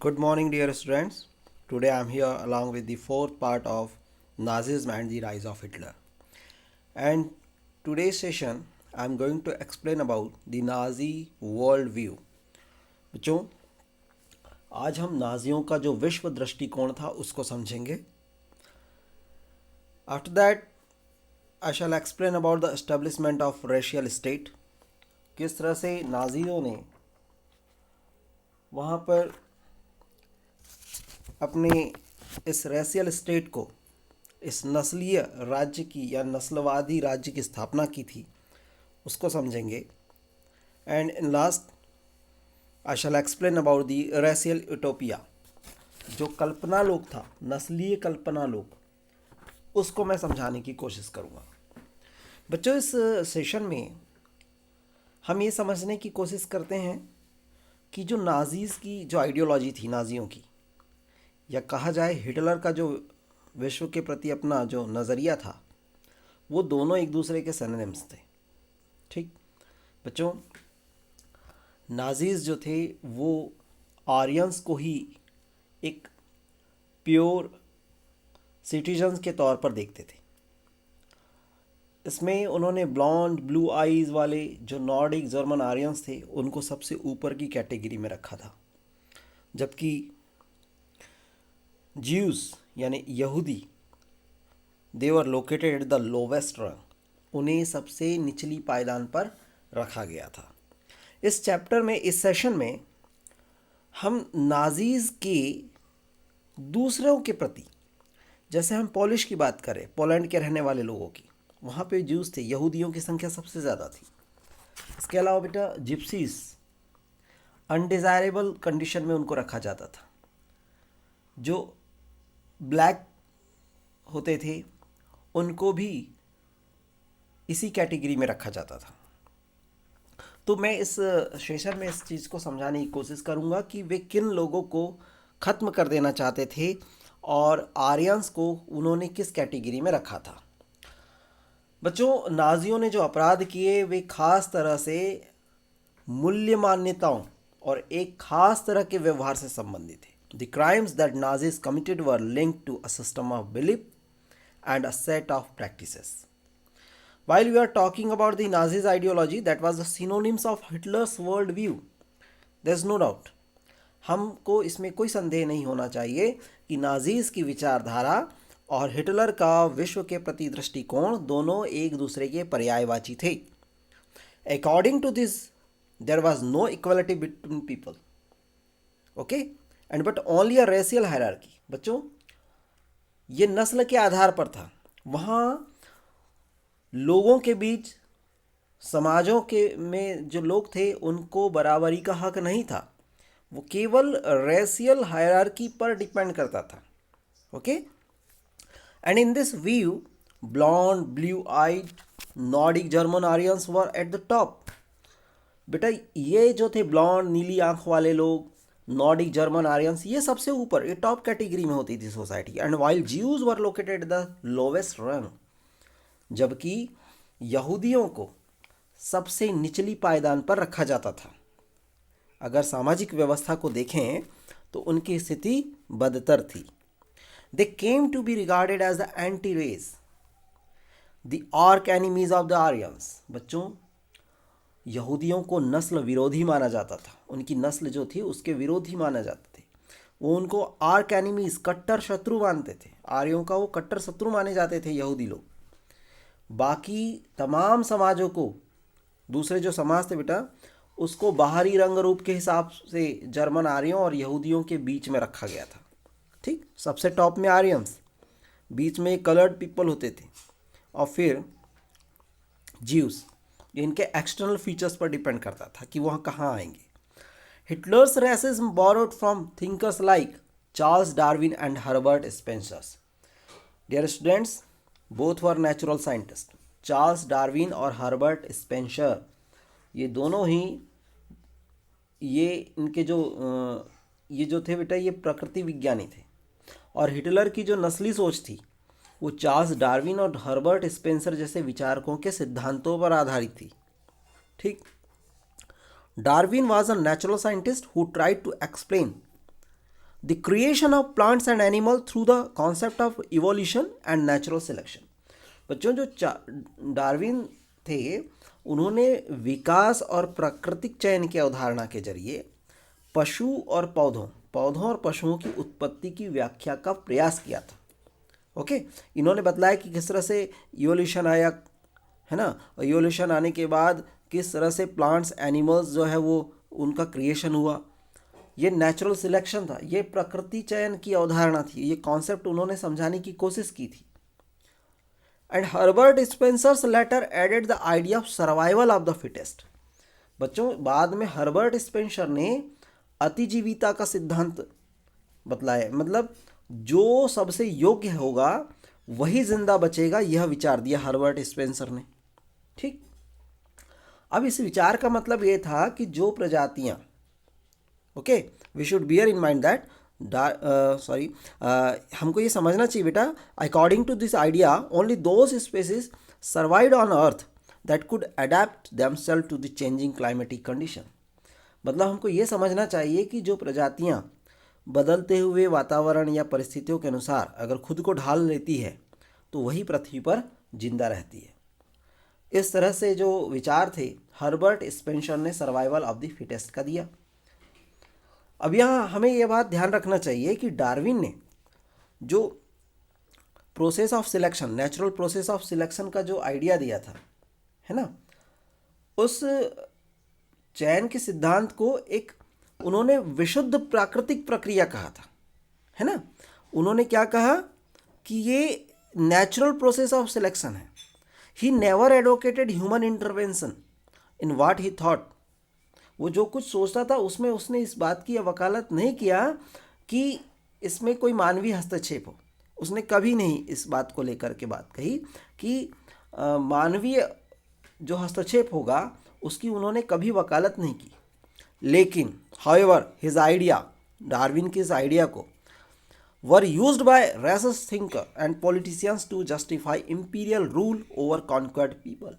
Good morning, dear students. Today I am here along with the fourth part of Nazism and the rise of Hitler. And today's session I am going to explain about the Nazi world view. बच्चों, आज हम नाजियों का जो विश्व दृष्टिकोण था उसको समझेंगे. After that, I shall explain about the establishment of racial state. किस तरह से नाजियों ने वहाँ पर अपने इस रेशियल स्टेट को, इस नस्लीय राज्य की या नस्लवादी राज्य की स्थापना की थी, उसको समझेंगे. And in last I shall explain about the racial utopia. जो कल्पना लोक था, नस्लीय कल्पना लोक, उसको मैं समझाने की कोशिश करूँगा. बच्चों, इस सेशन में हम ये समझने की कोशिश करते हैं कि जो नाजीज़ की जो आइडियोलॉजी थी, नाजियों की, या कहा जाए हिटलर का जो विश्व के प्रति अपना जो नज़रिया था, वो दोनों एक दूसरे के सिनोनिम्स थे. ठीक बच्चों, नाजीज़ जो थे वो आर्यंस को ही एक प्योर सिटीजन्स के तौर पर देखते थे. इसमें उन्होंने ब्लॉन्ड ब्लू आईज़ वाले जो नॉर्डिक जर्मन आर्यंस थे उनको सबसे ऊपर की कैटेगरी में रखा था, जबकि ज्यूज़ यानी यहूदी, देवर लोकेटेड एट द लोवेस्ट रंग, उन्हें सबसे निचली पायदान पर रखा गया था. इस चैप्टर में, इस सेशन में हम नाजीज़ के दूसरों के प्रति, जैसे हम पोलिश की बात करें, पोलैंड के रहने वाले लोगों की, वहाँ पे ज्यूज़ थे, यहूदियों की संख्या सबसे ज़्यादा थी. इसके अलावा बेटा जिप्सीज, अनडिज़ायरेबल कंडीशन में उनको रखा जाता था. जो ब्लैक होते थे उनको भी इसी कैटेगरी में रखा जाता था. तो मैं इस सेशन में इस चीज़ को समझाने की कोशिश करूँगा कि वे किन लोगों को ख़त्म कर देना चाहते थे और आर्यंस को उन्होंने किस कैटेगरी में रखा था. बच्चों, नाजियों ने जो अपराध किए वे खास तरह से मूल्य मान्यताओं और एक खास तरह के व्यवहार से संबंधित थे. The crimes that Nazis committed were linked to a system of belief and a set of practices. While we are talking about the Nazis ideology, that was the synonyms of Hitler's world view. There's no doubt. हमको इसमें कोई संदेह नहीं होना चाहिए कि Nazis की विचारधारा और हिटलर का विश्व के प्रति दृष्टिकोण दोनों एक दूसरे के पर्यायवाची थे. According to this, there was no equality between people. Okay? And but only a racial hierarchy. बच्चों, ये नस्ल के आधार पर था. वहाँ लोगों के बीच, समाजों के में जो लोग थे उनको बराबरी का हक नहीं था. वो केवल रेशियल हायरार्की पर डिपेंड करता था. Okay, and in this view blond blue eyed Nordic German Aryans were at the top. बेटा, ये जो थे ब्लॉन्ड नीली आंख वाले लोग, नॉर्डिक जर्मन आर्यंस, ये सबसे ऊपर, ये टॉप कैटेगरी में होती थी society. And while Jews were located the lowest रंग, जबकि यहूदियों को सबसे निचली पायदान पर रखा जाता था. अगर सामाजिक व्यवस्था को देखें तो उनकी स्थिति बदतर थी. They came to be regarded as the anti race, the arch enemies of the Aryans. बच्चों, यहूदियों को नस्ल विरोधी माना जाता था. उनकी नस्ल जो थी उसके विरोधी माना जाते थे. वो उनको आर्क एनिमीज, कट्टर शत्रु मानते थे. आर्यों का वो कट्टर शत्रु माने जाते थे यहूदी लोग. बाकी तमाम समाजों को, दूसरे जो समाज थे बेटा, उसको बाहरी रंग रूप के हिसाब से जर्मन आर्यों और यहूदियों के बीच में रखा गया था. ठीक, सबसे टॉप में आर्यंस, बीच में कलर्ड पीपल होते थे, और फिर ज्यूस. इनके एक्सटर्नल फीचर्स पर डिपेंड करता था कि वह कहाँ आएंगे. Hitler's racism borrowed from thinkers like Charles Darwin and Herbert Spencer. Dear students, both were natural scientist. Charles Darwin और हर्बर्ट स्पेंसर, ये दोनों ही, ये इनके जो ये जो थे बेटा, ये प्रकृति विज्ञानी थे. और हिटलर की जो नस्ली सोच थी वो चार्ल्स डार्विन और हर्बर्ट स्पेंसर जैसे विचारकों के सिद्धांतों पर आधारित थी. ठीक, Darwin was a natural scientist who tried to explain the creation of plants and animal through the concept of evolution and natural selection. बच्चों, जो डार्विन थे उन्होंने विकास और प्राकृतिक चयन की अवधारणा के जरिए पशु और पौधों और पशुओं की उत्पत्ति की व्याख्या का प्रयास किया था। ओके, इन्होंने बतलाया कि किस तरह से इवोल्यूशन आया, है ना, और इवोल्यूशन आने के बाद किस तरह से प्लांट्स एनिमल्स जो है वो उनका क्रिएशन हुआ। ये नेचुरल सिलेक्शन था, ये प्रकृति चयन की अवधारणा थी, ये कॉन्सेप्ट उन्होंने समझाने की कोशिश की थी। And Herbert Spencer's later added the idea of survival of the fittest. बच्चों, बाद में हर्बर्ट स्पेंसर ने अतिजीविता का सिद्धांत बतलाया, मतलब जो सबसे योग्य होगा वही जिंदा बचेगा, यह विचार दिया हर्बर्ट स्पेंसर ने। ठीक, अब इस विचार का मतलब ये था कि जो प्रजातियां, okay, we should bear in mind that हमको ये समझना चाहिए बेटा, according to this idea only those species survived on earth that could adapt themselves to the changing climatic condition. मतलब हमको ये समझना चाहिए कि जो प्रजातियां बदलते हुए वातावरण या परिस्थितियों के अनुसार अगर खुद को ढाल लेती है तो वही पृथ्वी पर जिंदा रहती है। इस तरह से जो विचार थे हर्बर्ट स्पेंसर ने सर्वाइवल ऑफ द फिटेस्ट का दिया। अब यहाँ हमें यह बात ध्यान रखना चाहिए कि डार्विन ने जो process of selection, natural process of selection का जो आइडिया दिया था, है ना, उस चयन के सिद्धांत को एक उन्होंने विशुद्ध प्राकृतिक प्रक्रिया कहा था, है ना। उन्होंने क्या कहा कि ये नेचुरल प्रोसेस ऑफ सिलेक्शन है। He never advocated human intervention in what he thought. वो जो कुछ सोचता था उसमें उसने इस बात की वकालत नहीं किया कि इसमें कोई मानवीय हस्तक्षेप हो। उसने कभी नहीं इस बात को लेकर के बात कही कि मानवीय जो हस्तक्षेप होगा उसकी उन्होंने कभी वकालत नहीं की। लेकिन हाउएवर हिज आइडिया, डार्विन के इस आइडिया को were used by racist thinker and politicians to justify imperial rule over conquered people.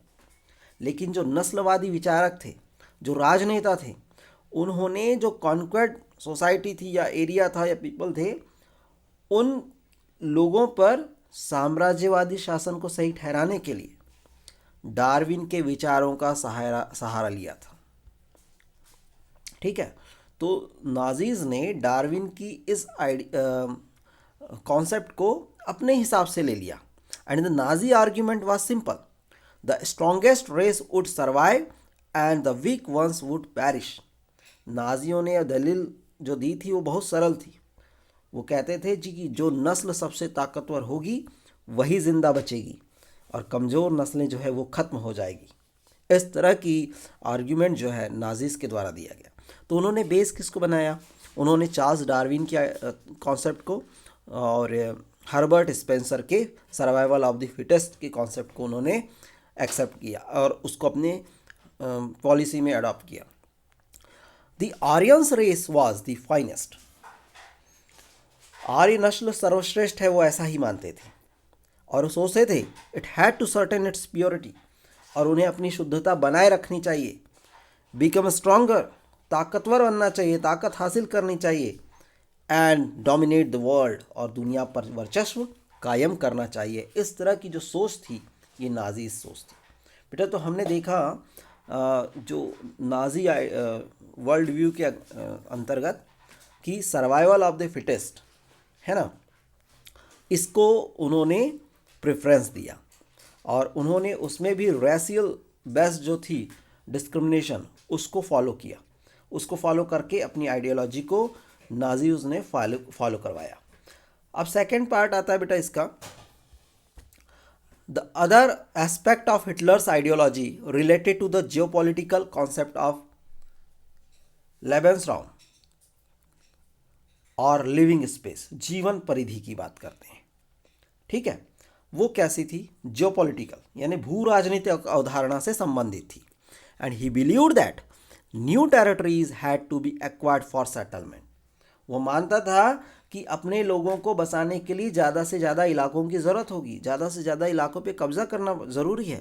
लेकिन जो नस्लवादी विचारक थे, जो राजनेता थे, उन्होंने जो कॉन्क्वर्ड सोसाइटी थी या एरिया था या पीपल थे, उन लोगों पर साम्राज्यवादी शासन को सही ठहराने के लिए डार्विन के विचारों का सहारा लिया था। ठीक है, तो नाजीज ने डार्विन की इस कॉन्सेप्ट को अपने हिसाब से ले लिया। And the Nazi argument was simple, the strongest race would survive and the weak ones would perish. नाजियों ने दलील जो दी थी वो बहुत सरल थी। वो कहते थे जी कि जो नस्ल सबसे ताकतवर होगी वही ज़िंदा बचेगी और कमज़ोर नस्लें जो है वो ख़त्म हो जाएगी। इस तरह की आर्ग्यूमेंट जो है नाजीज़ के द्वारा दिया गया। तो उन्होंने बेस किसको बनाया? उन्होंने चार्ल्स डार्विन के कॉन्सेप्ट को और हर्बर्ट स्पेंसर के सर्वाइवल ऑफ द फिटेस्ट के कॉन्सेप्ट को उन्होंने एक्सेप्ट किया और उसको अपने पॉलिसी में अडॉप्ट किया। The Aryans race was the finest. आर्य नस्ल सर्वश्रेष्ठ है, वो ऐसा ही मानते थे और सोचते थे it had to certain its purity, और उन्हें अपनी शुद्धता बनाए रखनी चाहिए। बिकम स्ट्रॉन्गर, ताकतवर बनना चाहिए, ताकत हासिल करनी चाहिए। एंड डोमिनेट द वर्ल्ड, और दुनिया पर वर्चस्व कायम करना चाहिए। इस तरह की जो सोच थी ये नाजी सोच थी। बेटा तो हमने देखा जो नाजी वर्ल्ड व्यू के अंतर्गत कि सर्वाइवल ऑफ द फिटेस्ट है ना, इसको उन्होंने प्रेफरेंस दिया और उन्होंने उसमें भी रेशियल बेस्ड जो थी डिस्क्रिमिनेशन उसको फॉलो किया। उसको फॉलो करके अपनी आइडियोलॉजी को नाजीज ने फॉलो करवाया। अब सेकेंड पार्ट आता है बेटा इसका, the other aspect of Hitler's ideology related to the geopolitical concept of Lebensraum or living space, जीवन परिधि की बात करते हैं। ठीक है, वो कैसी थी? जियोपॉलिटिकल यानी भू राजनीतिक अवधारणा से संबंधित थी। And he believed that new territories had to be acquired for settlement. वो मानता था कि अपने लोगों को बसाने के लिए ज़्यादा से ज़्यादा इलाकों की ज़रूरत होगी, ज़्यादा से ज़्यादा इलाकों पे कब्जा करना ज़रूरी है।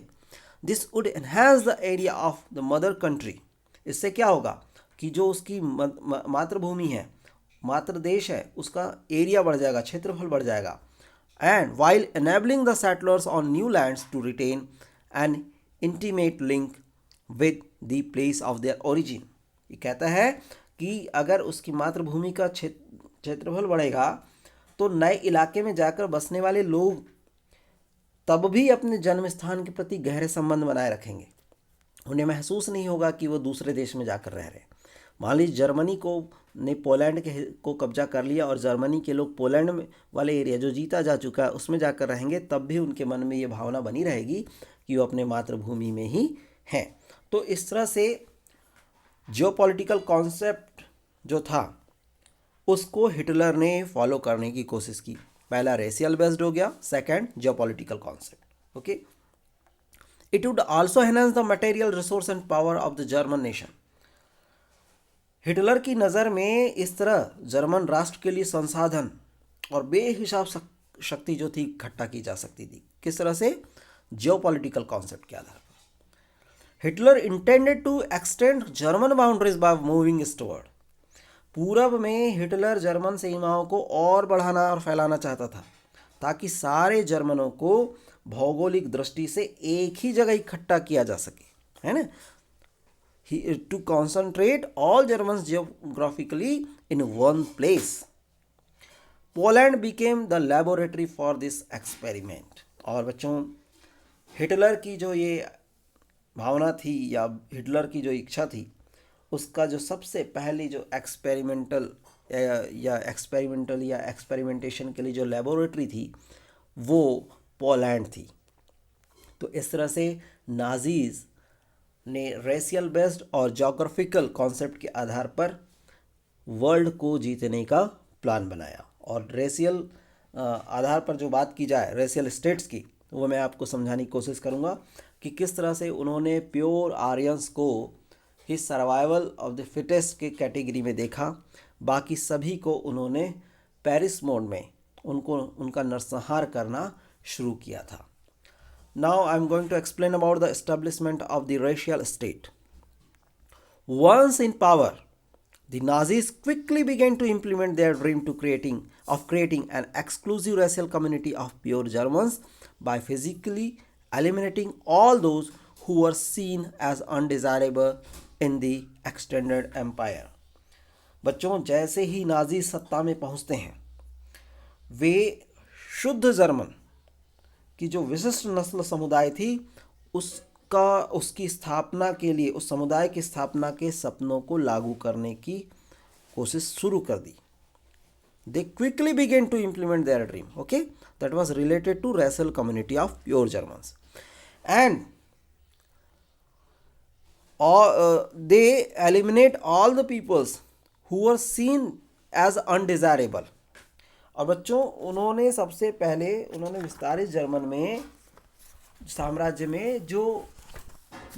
This would enhance the area of the mother country. इससे क्या होगा कि जो उसकी मातृभूमि है मातृ देश है उसका एरिया बढ़ जाएगा, क्षेत्रफल बढ़ जाएगा. And while enabling the settlers on new lands to retain an intimate link with the place of their origin. ये कहता है कि अगर उसकी मातृभूमि का क्षेत्रफल बढ़ेगा तो नए इलाके में जाकर बसने वाले लोग तब भी अपने जन्म स्थान के प्रति गहरे संबंध बनाए रखेंगे. उन्हें महसूस नहीं होगा कि वो दूसरे देश में जाकर रह रहे हैं. मान लीजिए जर्मनी ने पोलैंड को कब्जा कर लिया और जर्मनी के लोग पोलैंड में वाले एरिया जो जीता जा चुका है उसमें जाकर रहेंगे, तब भी उनके मन में ये भावना बनी रहेगी कि वो अपने मातृभूमि में ही हैं. तो इस तरह से जियोपॉलिटिकल कॉन्सेप्ट जो था उसको हिटलर ने फॉलो करने की कोशिश की. पहला रेशियल बेस्ड हो गया, second geopolitical concept. Okay. It would also enhance the material resource and power of the German nation. Hitler की नज़र में इस तरह जर्मन राष्ट्र के लिए संसाधन और बेहिसाब शक्ति जो थी इकट्ठा की जा सकती थी. किस तरह से? जियोपॉलिटिकल कॉन्सेप्ट के आधार पर. Hitler intended to extend German boundaries by moving eastward. पूरब में हिटलर जर्मन सीमाओं को और बढ़ाना और फैलाना चाहता था ताकि सारे जर्मनों को भौगोलिक दृष्टि से एक ही जगह इकट्ठा किया जा सके, है ना. To concentrate all Germans geographically in one place. Poland became the laboratory for this experiment. और बच्चों, हिटलर की जो ये भावना थी या हिटलर की जो इच्छा थी, उसका जो सबसे पहली जो एक्सपेरिमेंटल या एक्सपेरिमेंटेशन के लिए जो लेबोरेटरी थी वो पोलैंड थी. तो इस तरह से नाजीज ने रेशियल बेस्ड और जोग्राफिकल कॉन्सेप्ट के आधार पर वर्ल्ड को जीतने का प्लान बनाया. और रेशियल आधार पर जो बात की जाए रेशियल स्टेट्स की, वो मैं आपको समझाने की कोशिश करूँगा कि किस तरह से उन्होंने प्योर आर्यंस को ही सर्वाइवल ऑफ द फिटेस्ट के कैटेगरी में देखा. बाकी सभी को उन्होंने पेरिस मोड में उनका नरसंहार करना शुरू किया था. Now I am going to explain about the establishment of the racial state. Once in power, the Nazis quickly began to implement their dream to creating an exclusive racial community of pure Germans by physically eliminating all those who were seen as undesirable in the extended empire. बच्चों, जैसे ही Nazi सत्ता में पहुंचते हैं वे शुद्ध German की जो विशिष्ट नस्ल समुदाय थी उसकी स्थापना के लिए, उस समुदाय की स्थापना के सपनों को लागू करने की कोशिश शुरू कर दी. They quickly began to implement their dream, okay, that was related to racial community of pure Germans, and they eliminate all the peoples who were seen as undesirable. और बच्चों, उन्होंने सबसे पहले विस्तारित जर्मन में साम्राज्य में जो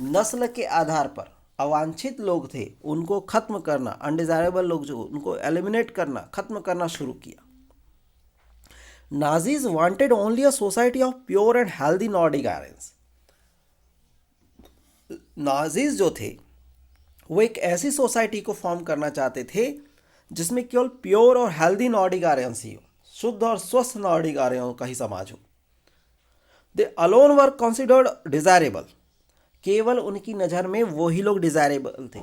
नस्ल के आधार पर अवांछित लोग थे उनको खत्म करना, अनडिजायरेबल लोग जो उनको एलिमिनेट करना, खत्म करना शुरू किया. Nazis wanted only a society of pure and healthy Nordic Aryans. Nazis जो थे वो एक ऐसी सोसाइटी को फॉर्म करना चाहते थे जिसमें केवल प्योर और हेल्दी नॉर्डिक आर्यंस ही हो, शुद्ध और स्वस्थ नॉर्डिक आर्यों का ही समाज हो. दे अलोन वर कंसिडर्ड डिजायरेबल. केवल उनकी नज़र में वही लोग डिजायरेबल थे,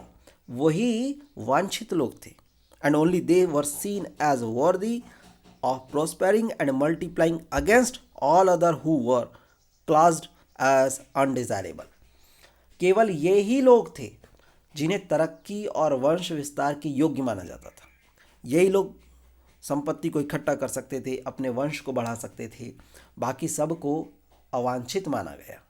वही वांछित लोग थे. And only they were seen as worthy of prospering and multiplying against all other who were classed as undesirable. केवल ये ही लोग थे जिन्हें तरक्की और वंश विस्तार के योग्य माना जाता था. यही लोग संपत्ति को इकट्ठा कर सकते थे, अपने वंश को बढ़ा सकते थे, बाकी सबको अवांछित माना गया.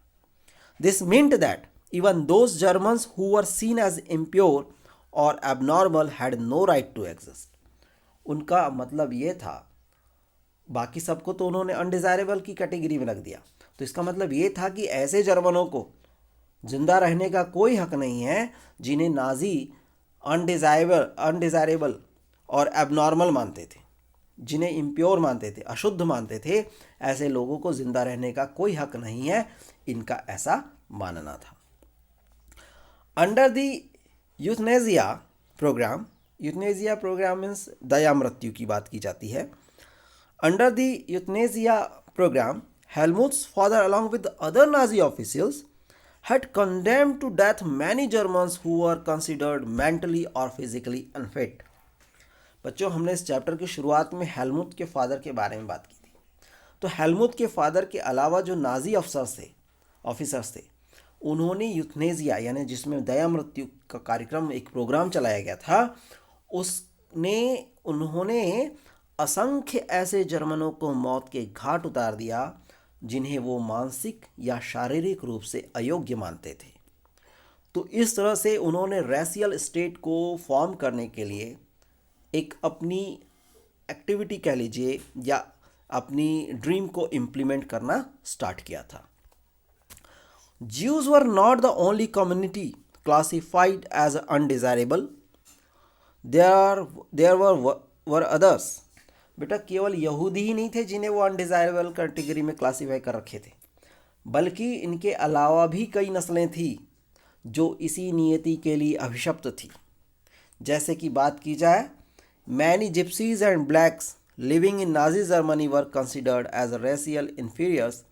This meant that even those Germans who were seen as impure or abnormal had no right to exist. उनका मतलब ये था, बाकी सबको तो उन्होंने अनडिजायरेबल की कैटेगरी में रख दिया, तो इसका मतलब ये था कि ऐसे जर्मनों को जिंदा रहने का कोई हक नहीं है जिन्हें नाजी अनडिजायरेबल और एबनॉर्मल मानते थे, जिन्हें इम्प्योर मानते थे, अशुद्ध मानते थे. ऐसे लोगों को जिंदा रहने का कोई हक नहीं है, इनका ऐसा मानना था. Under the euthanasia programme euthanasia programme means दया मृत्यु की बात की जाती है। Under the euthanasia programme, Helmut's father along with other Nazi officials had condemned to death many Germans who were considered mentally or physically unfit। बच्चों, हमने इस चैप्टर की शुरुआत में हेलमुट के फादर के बारे में बात की थी। तो हेलमुट के फादर के अलावा जो नाजी ऑफिसर्स थे, उन्होंने यूथनेसिया यानी जिसमें दया मृत्यु का कार्यक्रम, एक प्रोग्राम चलाया गया था, उन्होंने असंख्य ऐसे जर्मनों को मौत के घाट उतार दिया जिन्हें वो मानसिक या शारीरिक रूप से अयोग्य मानते थे। तो इस तरह से उन्होंने रेशियल स्टेट को फॉर्म करने के लिए एक अपनी एक्टिविटी कह लीजिए या अपनी ड्रीम को इम्प्लीमेंट करना स्टार्ट किया था। Jews were not the only community classified as undesirable. There were others। बेटा, केवल यहूदी ही नहीं थे जिन्हें वो अनडिजायरेबल कैटेगरी में क्लासीफाई कर रखे थे, बल्कि इनके अलावा भी कई नस्लें थी जो इसी नियति के लिए अभिशप्त थी। जैसे कि बात की जाए, many gypsies and blacks living in Nazi Germany were considered as racial inferiors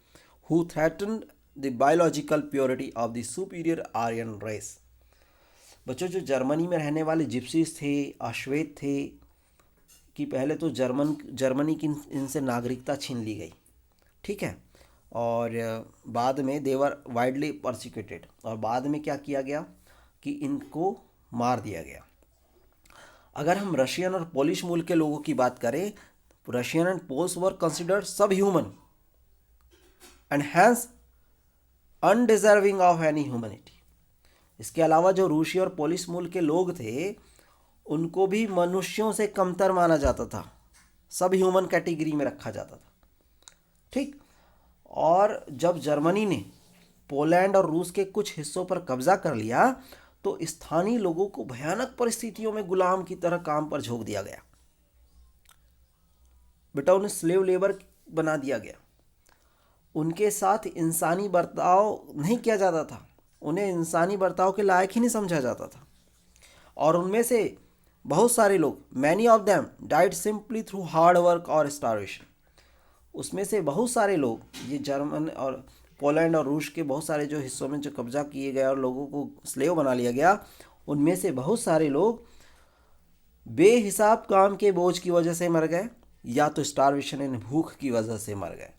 who threatened the biological purity of the superior Aryan race. बच्चों, जो जर्मनी में रहने वाले जिप्सीज थे, अश्वेत थे, कि पहले तो जर्मनी की इनसे नागरिकता छीन ली गई, ठीक है, और बाद में देवर वाइडली परसिक्यूटेड, और बाद में क्या किया गया कि इनको मार दिया गया। अगर हम रशियन और पोलिश मूल के लोगों की बात करें, Russian and Poles were considered subhuman and hence undeserving of any humanity. इसके अलावा जो रूसी और पोलिश मूल के लोग थे, उनको भी मनुष्यों से कमतर माना जाता था, सब ह्यूमन कैटेगरी में रखा जाता था, ठीक। और जब जर्मनी ने पोलैंड और रूस के कुछ हिस्सों पर कब्जा कर लिया, तो स्थानीय लोगों को भयानक परिस्थितियों में गुलाम की तरह काम पर झोंक दिया गया। बेटा, उन्हें स्लेव लेबर बना दिया गया। उनके साथ इंसानी बर्ताव नहीं किया जाता था, उन्हें इंसानी बर्ताव के लायक ही नहीं समझा जाता था। और उनमें से बहुत सारे लोग, many of them died simply through hard work और स्टारवेशन। उसमें से बहुत सारे लोग, ये जर्मन और पोलैंड और रूस के बहुत सारे जो हिस्सों में जो कब्जा किए गए और लोगों को स्लेव बना लिया गया, उनमें से बहुत सारे लोग बेहिसाब काम के बोझ की वजह से मर गए, या तो स्टारवेशन यानी भूख की वजह से मर गए।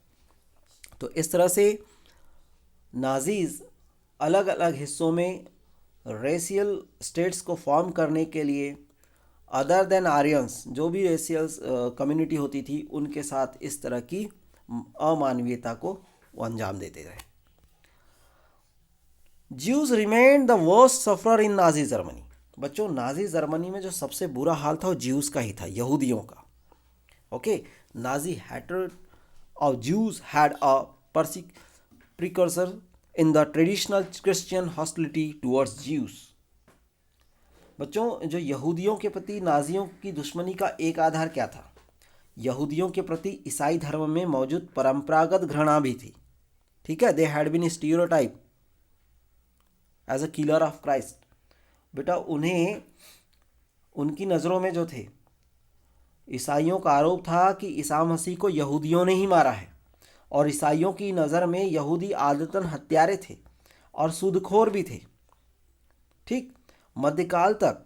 तो इस तरह से नाजीज अलग अलग हिस्सों में रेशियल स्टेट्स को फॉर्म करने के लिए अदर देन आर्यंस, जो भी रेशियल कम्युनिटी होती थी, उनके साथ इस तरह की अमानवीयता को अंजाम देते रहे। Jews remain the worst sufferer in Nazi Germany. बच्चों, नाजी जर्मनी में जो सबसे बुरा हाल था वो ज्यूज का ही था, यहूदियों का। Okay, Nazi hatred of Jews had a precursor in the traditional Christian hostility towards Jews. बच्चों, जो यहूदियों के प्रति नाजियों की दुश्मनी का एक आधार क्या था? यहूदियों के प्रति ईसाई धर्म में मौजूद परंपरागत घृणा भी थी, ठीक है। They had been stereotype as a killer of Christ. बेटा, उन्हें उनकी नज़रों में जो थे, ईसाइयों का आरोप था कि ईसा मसीह को यहूदियों ने ही मारा है, और ईसाइयों की नज़र में यहूदी आदतन हत्यारे थे और सूदखोर भी थे, ठीक। मध्यकाल तक,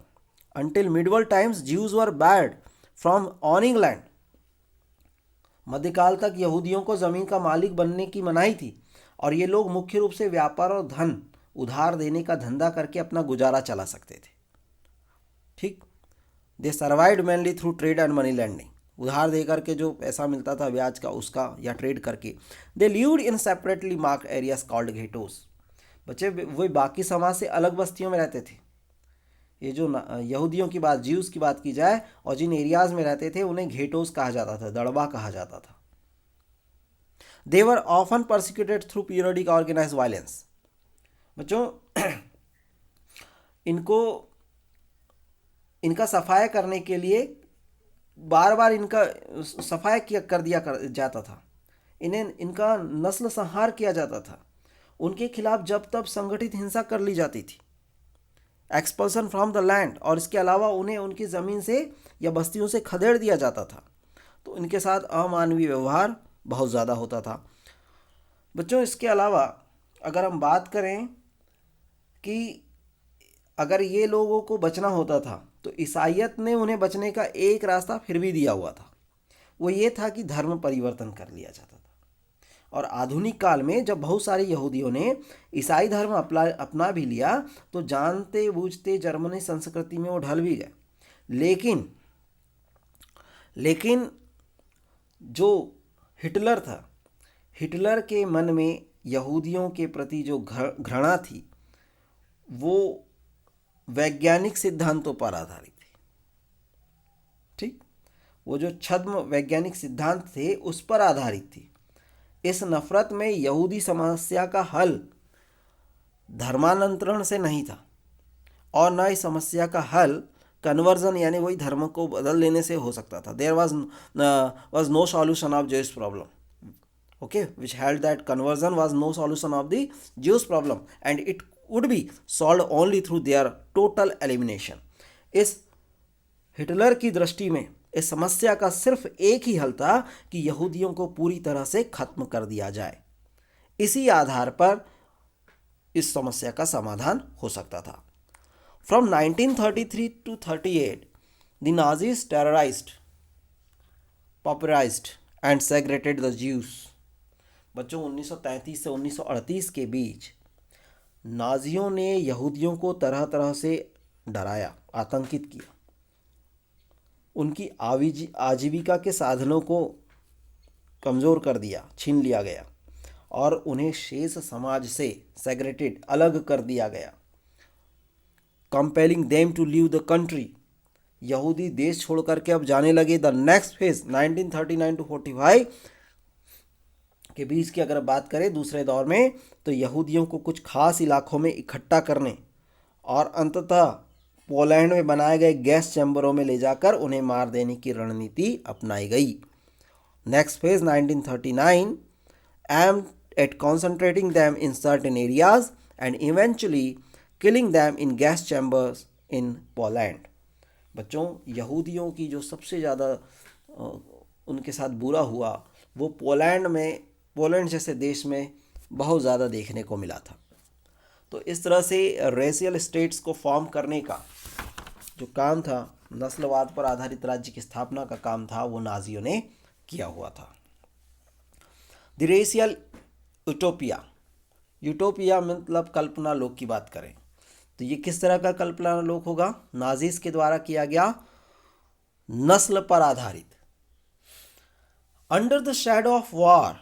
until medieval times, Jews were bad from ऑनिंग land. मध्यकाल तक यहूदियों को ज़मीन का मालिक बनने की मनाही थी, और ये लोग मुख्य रूप से व्यापार और धन उधार देने का धंधा करके अपना गुजारा चला सकते थे, ठीक। They survived mainly through trade and money lending. उधार दे करके जो पैसा मिलता था ब्याज का, उसका, या ट्रेड करके। They lived in separately marked areas called ghettos. बच्चे, वे बाकी समाज से अलग बस्तियों में रहते थे। ये जो यहूदियों की बात, ज्यूज की बात की जाए, और जिन एरियाज में रहते थे उन्हें घेटोस कहा जाता था, दड़बा कहा जाता था। They were often persecuted through periodic organise violence. बच्चों, इनका सफाया करने के लिए बार बार इनका सफाया कर दिया जाता था। इनका नस्ल संहार किया जाता था। उनके खिलाफ जब तब संगठित हिंसा कर ली जाती थी। एक्सपल्सन फ्रॉम द लैंड, और इसके अलावा उन्हें उनकी ज़मीन से या बस्तियों से खदेड़ दिया जाता था। तो इनके साथ अमानवीय व्यवहार बहुत ज़्यादा होता था। बच्चों, इसके अलावा अगर हम बात करें कि अगर ये लोगों को बचना होता था तो ईसाइयत ने उन्हें बचने का एक रास्ता फिर भी दिया हुआ था। वो ये था कि धर्म परिवर्तन कर लिया जाता था। और आधुनिक काल में जब बहुत सारे यहूदियों ने ईसाई धर्म अपना भी लिया तो जानते बूझते जर्मनी संस्कृति में वो ढल भी गए। लेकिन जो हिटलर था, हिटलर के मन में यहूदियों के प्रति जो घृणा थी वो वैज्ञानिक सिद्धांतों पर आधारित थी। ठीक, वो जो छद्म वैज्ञानिक सिद्धांत थे उस पर आधारित थी। इस नफरत में यहूदी समस्या का हल धर्मांतरण से नहीं था और न इस समस्या का हल कन्वर्जन यानी वही धर्म को बदल लेने से हो सकता था। There was no solution of Jewish problem, okay, which held that conversion was no solution of the Jewish problem and it would be solved only through their total elimination. इस हिटलर की दृष्टि में इस समस्या का सिर्फ एक ही हल था कि यहूदियों को पूरी तरह से खत्म कर दिया जाए। इसी आधार पर इस समस्या का समाधान हो सकता था। From 1933 to 38, the Nazis terrorized, pauperized and segregated the Jews. बच्चों, 1933 से 1938 के बीच नाजियों ने यहूदियों को तरह तरह से डराया, आतंकित किया, उनकी आजीविका के साधनों को कमज़ोर कर दिया, छीन लिया गया और उन्हें शेष समाज से सेग्रेटेड, अलग कर दिया गया। Compelling them to leave the country, यहूदी देश छोड़ करके अब जाने लगे। द नेक्स्ट फेज 1939 टू 45 के बीच की अगर बात करें दूसरे दौर में, तो यहूदियों को कुछ खास इलाकों में इकट्ठा करने और अंततः पोलैंड में बनाए गए गैस चैम्बरों में ले जाकर उन्हें मार देने की रणनीति अपनाई गई। Next phase 1939 aimed at concentrating them in certain areas and eventually killing them in gas chambers in Poland. बच्चों, यहूदियों की जो सबसे ज़्यादा उनके साथ बुरा हुआ वो पोलैंड जैसे देश में बहुत ज़्यादा देखने को मिला था। तो इस तरह से रेशियल स्टेट्स को फॉर्म करने का जो काम था, नस्लवाद पर आधारित राज्य की स्थापना का काम था, वो नाजियों ने किया हुआ था। द रेशियल यूटोपिया मतलब कल्पना लोक की बात करें तो ये किस तरह का कल्पना लोक होगा? नाजीज के द्वारा किया गया नस्ल पर आधारित। Under the shadow of war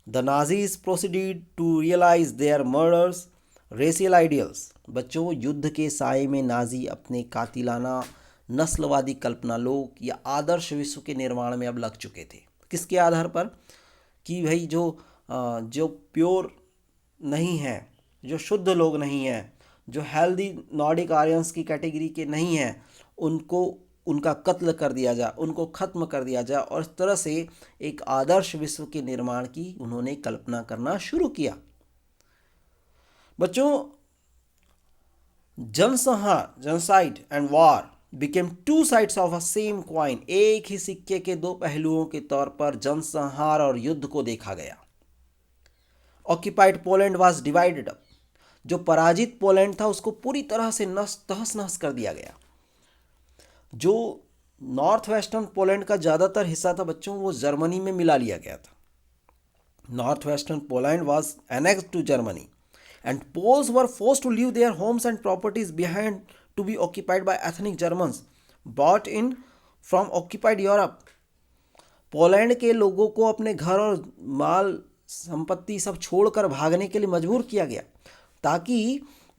the Nazis proceeded to realise their murders racial ideals. बच्चों, युद्ध के साए में नाजी अपने कातिलाना नस्लवादी कल्पना लोक या आदर्श विश्व के निर्माण में अब लग चुके थे। किसके आधार पर? कि भाई जो प्योर नहीं है, जो शुद्ध लोग नहीं हैं, जो हेल्दी नॉर्डिक आर्यंस की कैटेगरी के नहीं हैं, उनका कत्ल कर दिया जाए, उनको ख़त्म कर दिया जाए और इस तरह से एक आदर्श विश्व के निर्माण की उन्होंने कल्पना करना शुरू किया। बच्चों, जनसंहार, genocide and war became two sides of a same coin. एक ही सिक्के के दो पहलुओं के तौर पर जनसंहार और युद्ध को देखा गया। Occupied Poland was divided up. जो पराजित पोलैंड था उसको पूरी तरह से तहस नहस कर दिया गया। जो नॉर्थ वेस्टर्न पोलैंड का ज़्यादातर हिस्सा था बच्चों, वो जर्मनी में मिला लिया गया था। North western Poland was annexed to Germany and Poles were forced to leave their homes and properties behind to be occupied by ethnic Germans brought in from occupied Europe. Poland के लोगों को अपने घर और माल संपत्ति सब छोड़कर भागने के लिए मजबूर किया गया ताकि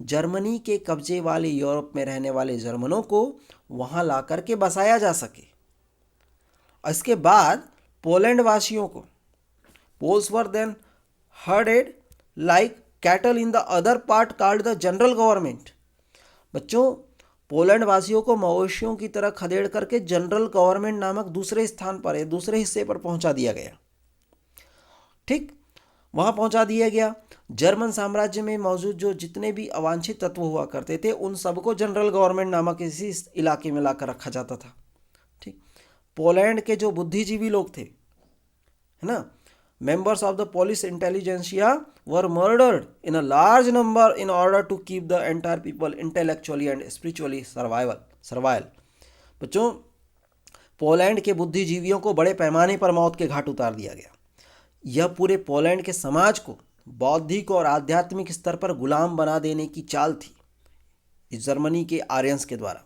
जर्मनी के कब्जे वाले यूरोप में रहने वाले जर्मनों को वहां ला करके बसाया जा सके। इसके बाद पोलैंड वासियों को Poles were then herded like cattle in the other part called the General Government. बच्चों, पोलैंड वासियों को मवेशियों की तरह खदेड़ करके जनरल गवर्नमेंट नामक दूसरे स्थान पर, दूसरे हिस्से पर पहुंचा दिया गया। ठीक, वहाँ पहुँचा दिया गया। जर्मन साम्राज्य में मौजूद जो जितने भी अवांछित तत्व हुआ करते थे उन सबको जनरल गवर्नमेंट नामक इसी इलाके में लाकर रखा जाता था। ठीक। पोलैंड के जो बुद्धिजीवी लोग थे, है ना, members of the Polish intelligentsia were murdered in a large number in order to keep the entire people intellectually and spiritually servile। बच्चों, पोलैंड के बुद्धिजीवियों को बड़े पैमाने पर मौत के घाट उतार दिया गया। यह पूरे पोलैंड के समाज को बौद्धिक और आध्यात्मिक स्तर पर गुलाम बना देने की चाल थी इस जर्मनी के आर्यंस के द्वारा।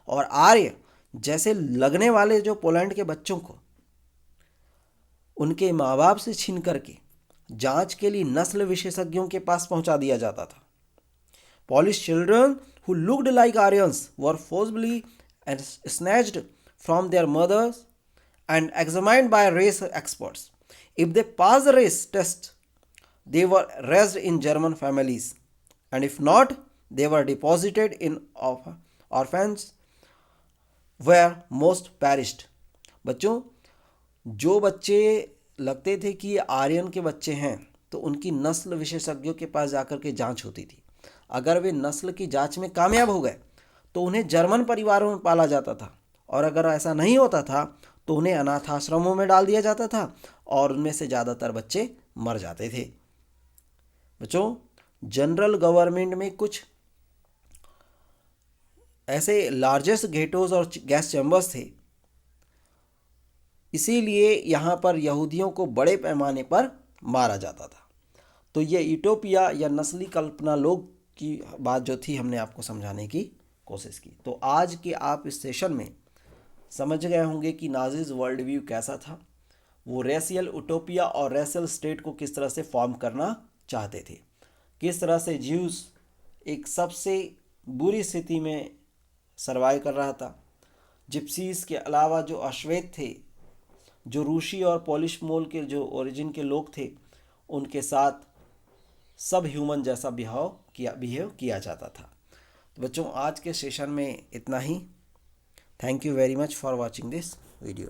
और आर्य जैसे लगने वाले जो पोलैंड के बच्चों को उनके माँ बाप से छीन करके जांच के लिए नस्ल विशेषज्ञों के पास पहुंचा दिया जाता था। Polish children who looked like Aryans were forcibly snatched from their mothers and examined by race experts. If they passed the race test, they were raised in German families, and if not, they were deposited in orphans where most perished। बच्चों, जो बच्चे लगते थे कि ये आर्यन के बच्चे हैं तो उनकी नस्ल विशेषज्ञों के पास जाकर के जांच होती थी। अगर वे नस्ल की जांच में कामयाब हो गए तो उन्हें जर्मन परिवारों में पाला जाता था, और अगर ऐसा नहीं होता था तो उन्हें अनाथ आश्रमों में डाल दिया जाता था और उनमें से ज़्यादातर बच्चे मर जाते थे। बच्चों, जनरल गवर्नमेंट में कुछ ऐसे लार्जेस्ट गेटोज और गैस चैम्बर्स थे, इसीलिए यहाँ पर यहूदियों को बड़े पैमाने पर मारा जाता था। तो ये यूटोपिया या नस्ली कल्पना लोग की बात जो थी हमने आपको समझाने की कोशिश की। तो आज के आप इस सेशन में समझ गए होंगे कि नाज़ीज़ वर्ल्ड व्यू कैसा था, वो रेशियल यूटोपिया और रेशियल स्टेट को किस तरह से फॉर्म करना चाहते थे, किस तरह से ज्यूस एक सबसे बुरी स्थिति में सर्वाइव कर रहा था। जिप्सीज के अलावा जो अश्वेत थे, जो रूसी और पोलिश मूल के जो ओरिजिन के लोग थे, उनके साथ सब ह्यूमन जैसा बिहेव किया जाता था। तो बच्चों, आज के सेशन में इतना ही। Thank you very much for watching this video.